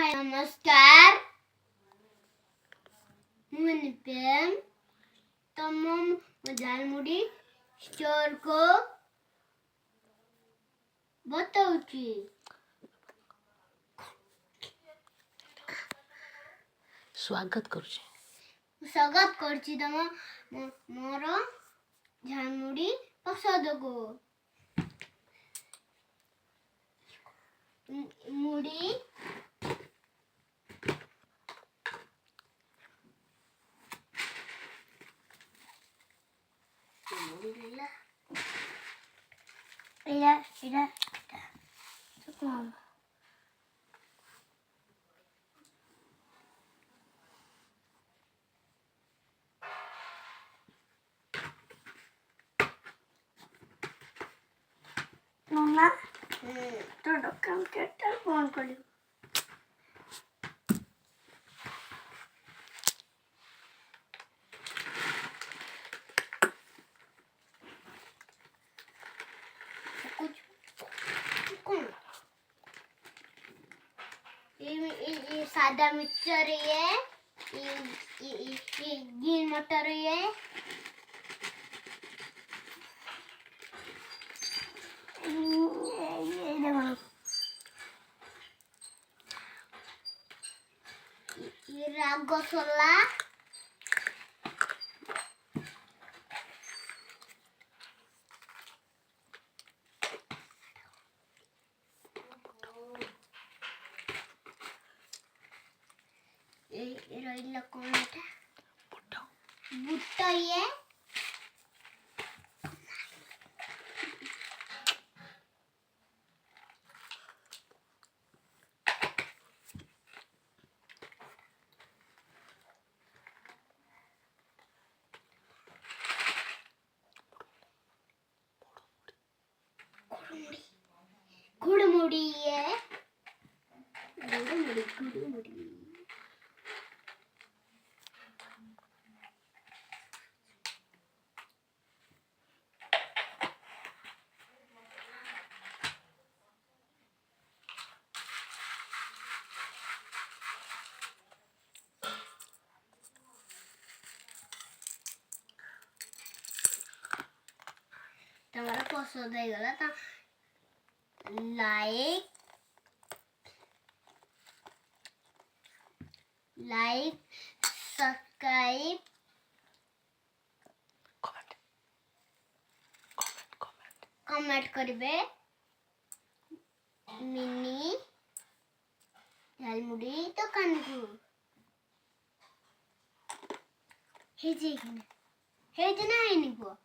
नमस्कार मुझे तमाम झालमुड़ी स्टोर को बताऊची स्वागत करुची तम मोर झालमुड़ी पसंद को मुड़ी नोना तो कंप्यूटर फोन करी ये सादा मिक्सचर ये ग्रीन मटर ये रागोसोला ये रोइला कौन है बुट्टा ये गुड़मुड़ी ये गुड़मुड़ी तुम्हारा पसंद है गला था लाइक सब्सक्राइब कमेंट करिबे मिनी झालमुड़ी तो कानकु हे जे ना है निको